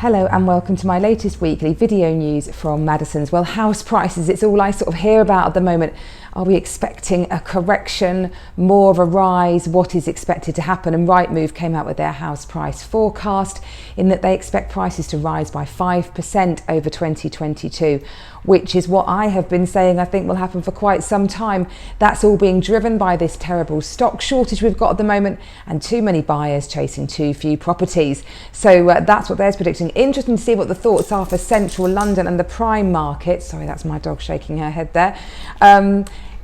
Hello and welcome to my latest weekly video news from Madison's. Well, house prices, it's all I sort of hear about at the moment. Are we expecting a correction, more of a rise? What is expected to happen? And Rightmove came out with their house price forecast in that they expect prices to rise by 5% over 2022, which is what I have been saying I think will happen for quite some time. That's all being driven by this terrible stock shortage we've got at the moment and too many buyers chasing too few properties. So that's what they're predicting. Interesting to see what the thoughts are for central London and the prime market. Sorry, that's my dog shaking her head there.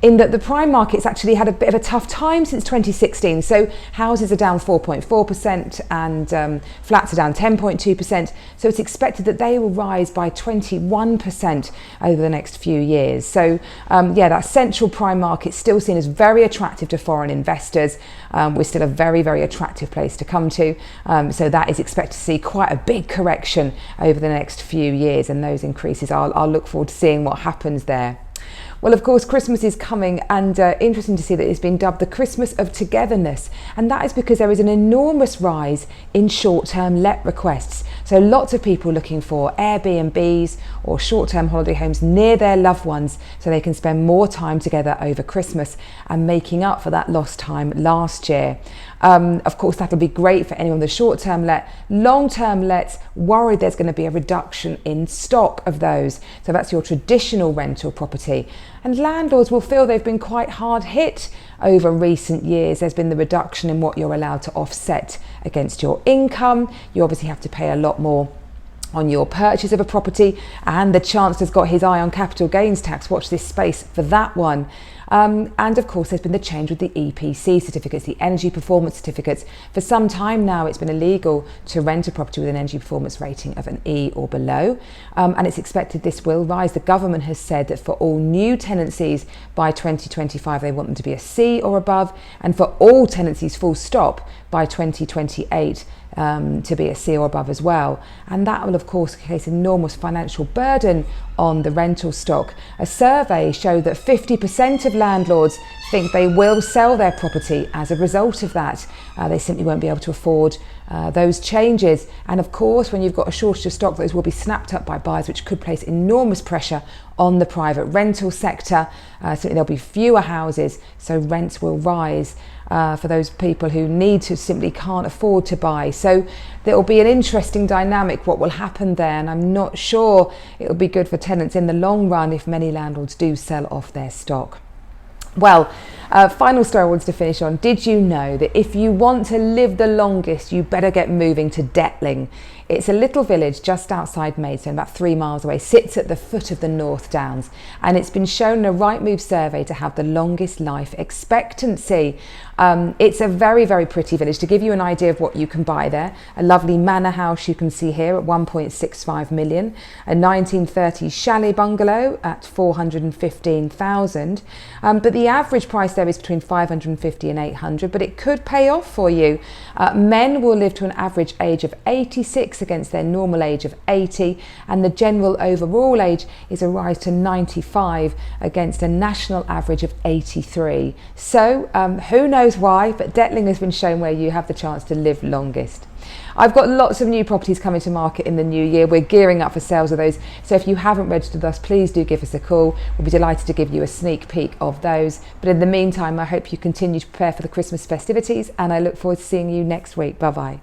In that the prime market's actually had a bit of a tough time since 2016. So houses are down 4.4% and flats are down 10.2%. So it's expected that they will rise by 21% over the next few years. So yeah, that central prime market still seen as very attractive to foreign investors. We're still a very, very attractive place to come to. So that is expected to see quite a big correction over the next few years, and those increases, I'll look forward to seeing what happens there. Well, of course, Christmas is coming, and interesting to see that it's been dubbed the Christmas of Togetherness. And that is because there is an enormous rise in short-term let requests. So lots of people looking for Airbnbs or short-term holiday homes near their loved ones so they can spend more time together over Christmas and making up for that lost time last year. Of course, that'll be great for anyone with a short-term let. Long-term lets, worried there's going to be a reduction in stock of those. So that's your traditional rental property. And landlords will feel they've been quite hard hit over recent years. There's been the reduction in what you're allowed to offset against your income. You obviously have to pay a lot more on your purchase of a property, and the Chancellor's got his eye on capital gains tax. Watch this space for that one. And of course, there's been the change with the EPC certificates, the energy performance certificates. For some time now, it's been illegal to rent a property with an energy performance rating of an E or below. And it's expected this will rise. The government has said that for all new tenancies by 2025, they want them to be a C or above. And for all tenancies, full stop, by 2028, to be a C or above as well. And that will, of course, cause enormous financial burden on the rental stock. A survey showed that 50% of landlords think they will sell their property as a result of that. They simply won't be able to afford those changes. And of course, when you've got a shortage of stock, those will be snapped up by buyers, which could place enormous pressure on the private rental sector. Certainly there'll be fewer houses, so rents will rise for those people who need to, simply can't afford to buy. So there will be an interesting dynamic what will happen there, and I'm not sure it will be good for tenants in the long run if many landlords do sell off their stock. Well, final story I wanted to finish on. Did you know that if you want to live the longest, you better get moving to Detling? It's a little village just outside Maidstone, about 3 miles away, sits at the foot of the North Downs, and it's been shown in a Rightmove survey to have the longest life expectancy. It's a very, very pretty village. To give you an idea of what you can buy there, a lovely manor house you can see here at 1.65 million, a 1930s chalet bungalow at 415,000. But the average price there is between 550 and 800, but it could pay off for you. Men will live to an average age of 86 against their normal age of 80, and the general overall age is a rise to 95 against a national average of 83. So who knows why, but Detling has been shown where you have the chance to live longest. I've got lots of new properties coming to market in the new year. We're gearing up for sales of those. So if you haven't registered with us, please do give us a call. We'll be delighted to give you a sneak peek of those. But in the meantime, I hope you continue to prepare for the Christmas festivities, and I look forward to seeing you next week. Bye-bye.